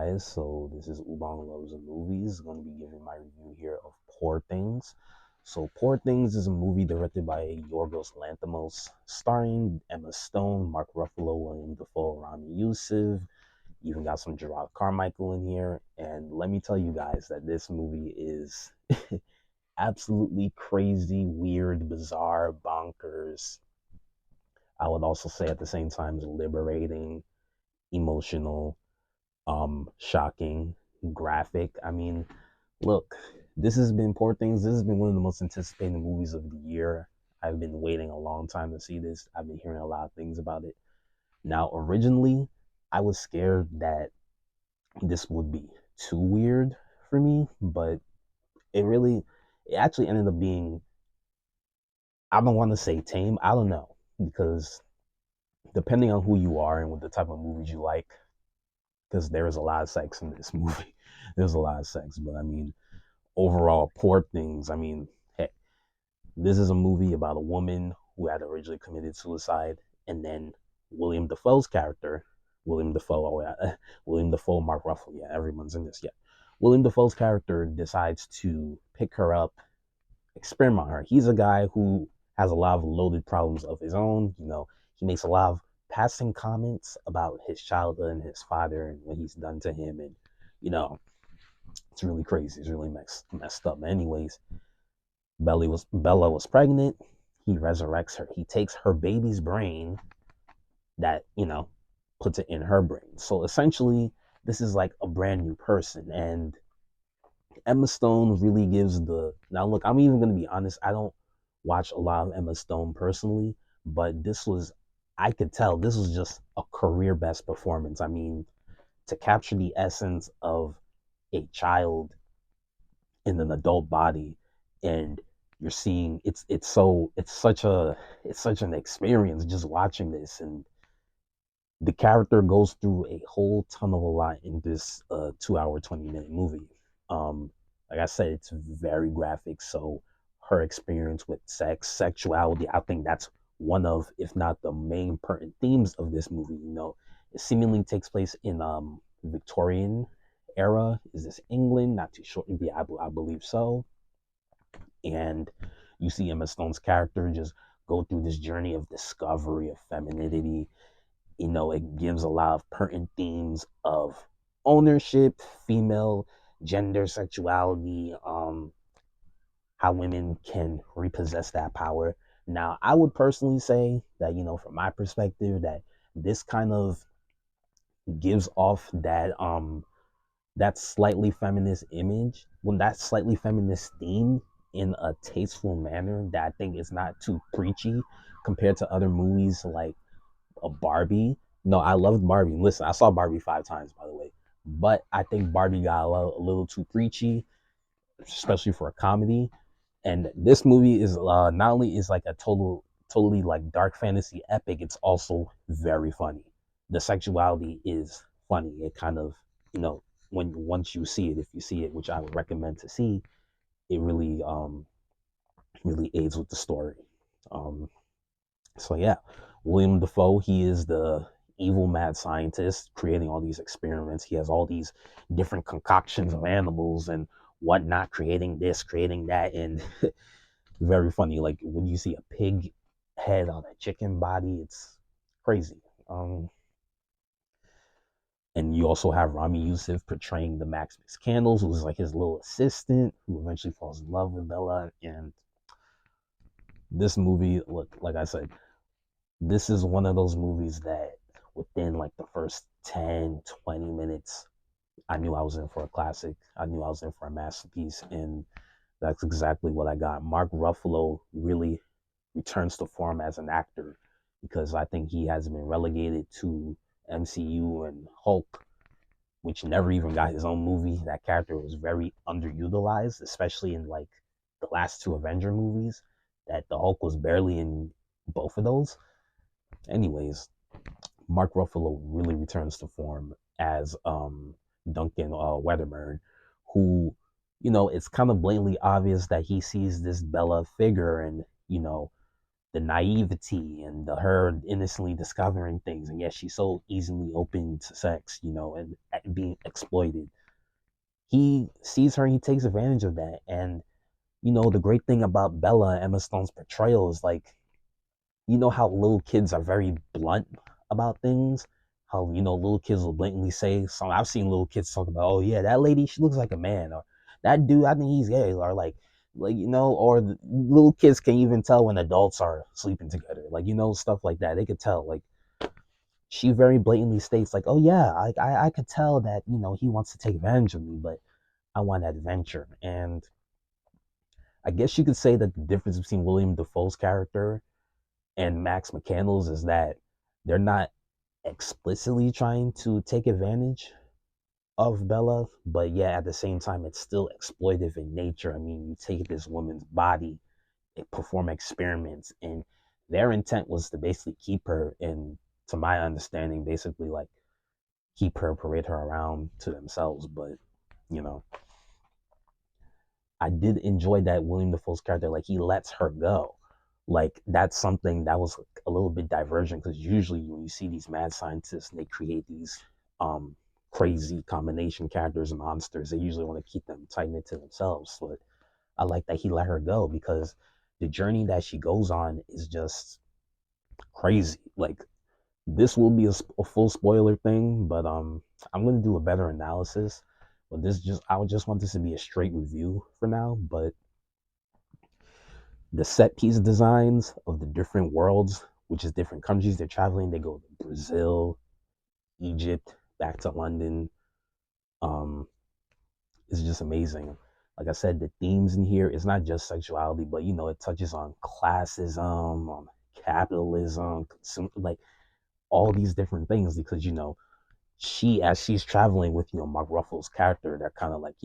guys? So this is Ubong Loves Movies. Going to be giving my review here of Poor Things. So Poor Things is a movie directed by Yorgos Lanthimos, starring Emma Stone, Mark Ruffalo, William Dafoe, Rami Youssef. Even got some Gerard Carmichael in here. And let me tell you guys that this movie is absolutely crazy, weird, bizarre, bonkers. I would also say at the same time liberating, emotional, shocking, graphic. I mean, look, this has been Poor Things. This has been one of the most anticipated movies of the year. I've been waiting a long time to see this. I've been hearing a lot of things about it. Now, originally, I was scared that this would be too weird for me, but it actually ended up being, I don't want to say tame. I don't know, because depending on who you are and what the type of movies you like, because there is a lot of sex in this movie. There's a lot of sex, but I mean, overall, Poor Things. I mean, heck, this is a movie about a woman who had originally committed suicide, and then William Dafoe's character, William Dafoe, oh yeah, William Dafoe, Mark Ruffalo, yeah, everyone's in this, yeah. William Dafoe's character decides to pick her up, experiment on her. He's a guy who has a lot of loaded problems of his own. He makes a lot of passing comments about his childhood and his father and what he's done to him, and you know, it's really crazy. It's really messed up. Anyways, Bella was pregnant. He resurrects her. He takes her baby's brain that puts it in her brain. So essentially, this is like a brand new person. And Emma Stone really gives the. Now look, I'm even gonna be honest. I don't watch a lot of Emma Stone personally, but this was. I could tell this was just a career best performance. I mean, to capture the essence of a child in an adult body, and you're seeing it's such an experience just watching this. And the character goes through a whole ton of a lot in this 2 hour 20-minute movie. Like I said, it's very graphic. So her experience with sexuality, I think that's one of, if not the main pertinent themes of this movie. It seemingly takes place in Victorian era. Is this England? Not too sure. Yeah, I believe so. And you see Emma Stone's character just go through this journey of discovery of femininity. It gives a lot of pertinent themes of ownership, female gender, sexuality, how women can repossess that power. Now, I would personally say that, from my perspective, that this kind of gives off that slightly feminist image, when that slightly feminist theme in a tasteful manner that I think is not too preachy compared to other movies like a Barbie. No, I loved Barbie. Listen, I saw Barbie 5 times, by the way, but I think Barbie got a little too preachy, especially for a comedy. And this movie is not only is like a totally like dark fantasy epic, it's also very funny. The sexuality is funny. It kind of, you know, when once you see it, if you see it, which I would recommend to see, it really aids with the story. Um, so yeah, William Defoe, he is the evil mad scientist creating all these experiments. He has all these different concoctions of animals and whatnot, creating this, creating that, and very funny. Like when you see a pig head on a chicken body, it's crazy. And you also have Rami Youssef portraying the Maximus Candles, who's like his little assistant, who eventually falls in love with Bella. And this movie, look, like I said, this is one of those movies that within like the first 10, 20 minutes, I knew I was in for a classic. I knew I was in for a masterpiece. And that's exactly what I got. Mark Ruffalo really returns to form as an actor, because I think he has been relegated to MCU and Hulk, which never even got his own movie. That character was very underutilized, especially in like the last two Avenger movies. That the Hulk was barely in both of those. Anyways, Mark Ruffalo really returns to form as Duncan Wedderburn, who, it's kind of blatantly obvious that he sees this Bella figure, and the naivety and her innocently discovering things, and yet she's so easily open to sex, and being exploited. He sees her, he takes advantage of that. And the great thing about Bella and Emma Stone's portrayal is like, how little kids are very blunt about things. How little kids will blatantly say some. I've seen little kids talk about, oh yeah, that lady, she looks like a man, or that dude, I think he's gay, or like or little kids can even tell when adults are sleeping together, like stuff like that. They could tell. Like she very blatantly states, like, oh yeah, I could tell that he wants to take advantage of me, but I want adventure. And I guess you could say that the difference between William Dafoe's character and Max McCandless is that they're not explicitly trying to take advantage of Bella, but yeah, at the same time, it's still exploitive in nature. I mean, you take this woman's body, perform experiments, and their intent was to basically keep her, and to my understanding, basically like keep her, parade her around to themselves. But you know, I did enjoy that William Dafoe's character, like he lets her go. Like that's something that was a little bit divergent because usually when you see these mad scientists and they create these um crazy combination characters and monsters, they usually want to keep them tight knit to themselves. But I like that he let her go because the journey that she goes on is just crazy. Like this will be a full spoiler thing, but I'm gonna do a better analysis. But I would just want this to be a straight review for now. But the set piece designs of the different worlds, which is different countries they're traveling. They go to Brazil, Egypt, back to London. Um, it's just amazing. Like I said, the themes in here is not just sexuality, but it touches on classism, on capitalism, like all these different things because as she's traveling with Mark Ruffalo's character, they're kind of like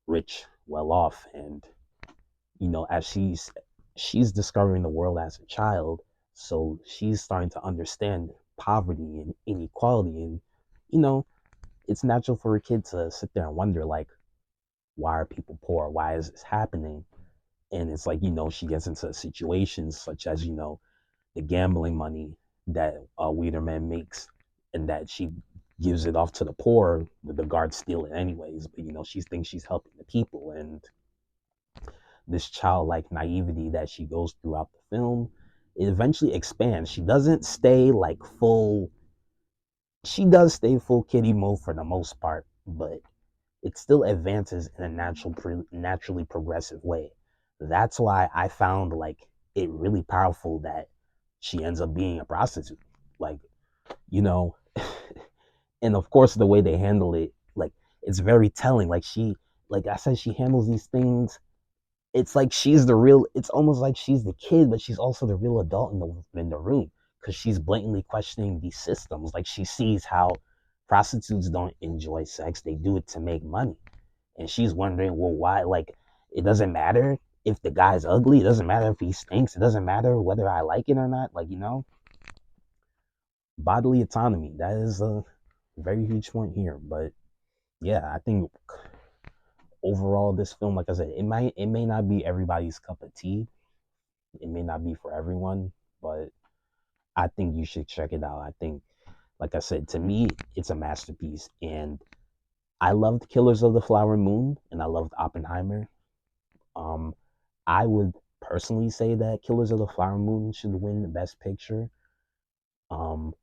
rich, well off, and as she's discovering the world as a child, so she's starting to understand poverty and inequality, and you know it's natural for a kid to sit there and wonder like, why are people poor, why is this happening? And it's like she gets into situations such as the gambling money that Wiederman makes, and that she gives it off to the poor, the guards steal it anyways, but she thinks she's helping the people. And this childlike naivety that she goes throughout the film, it eventually expands. She does stay full kiddie mode for the most part, but it still advances in a naturally progressive way. That's why I found like it really powerful that she ends up being a prostitute. Like, you know, and of course the way they handle it, like it's very telling. Like I said, she handles these things. It's like it's almost like she's the kid, but she's also the real adult in the room because she's blatantly questioning these systems. Like she sees how prostitutes don't enjoy sex; they do it to make money, and she's wondering, well, why? Like it doesn't matter if the guy's ugly. It doesn't matter if he stinks. It doesn't matter whether I like it or not. Like bodily autonomy. That is a very huge point here. But yeah, I think overall this film, like I said, it may not be everybody's cup of tea. It may not be for everyone, but I think you should check it out. I think, like I said, to me, it's a masterpiece. And I loved Killers of the Flower Moon and I loved Oppenheimer. Um, I would personally say that Killers of the Flower Moon should win the Best Picture.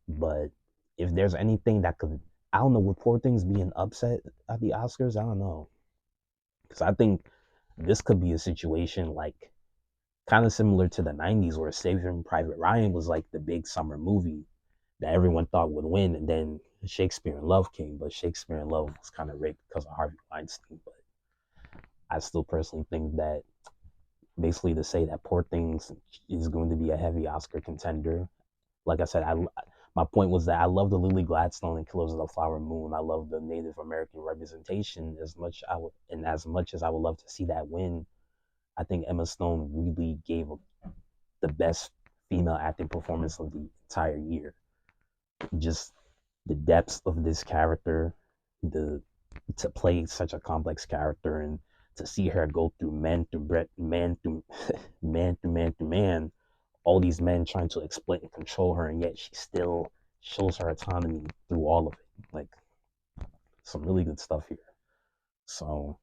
But if there's anything that could, I don't know, would Poor Things be an upset at the Oscars? I don't know. Because I think this could be a situation like kind of similar to the 90s where Saving Private Ryan was like the big summer movie that everyone thought would win. And then Shakespeare in Love came, but Shakespeare in Love was kind of rigged because of Harvey Weinstein. But I still personally think that basically to say that Poor Things is going to be a heavy Oscar contender. Like I said, my point was that I love the Lily Gladstone and Killers of the Flower Moon. I love the Native American representation as much as I would love to see that win. I think Emma Stone really gave the best female acting performance of the entire year. Just the depths of this character, the to play such a complex character, and to see her go through man through man, all these men trying to exploit and control her, and yet she still shows her autonomy through all of it. Like some really good stuff here. So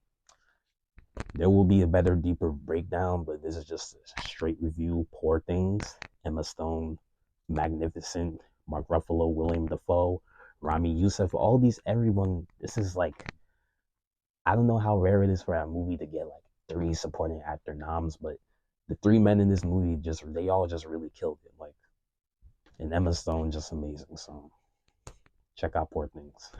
there will be a better, deeper breakdown, but this is just a straight review. Poor Things, Emma Stone, magnificent. Mark Ruffalo, William Dafoe, Rami Youssef, all these, everyone. This is like, I don't know how rare it is for a movie to get like 3 supporting actor noms, but the 3 men in this movie they all just really killed it. Like, and Emma Stone just amazing. So check out Poor Things.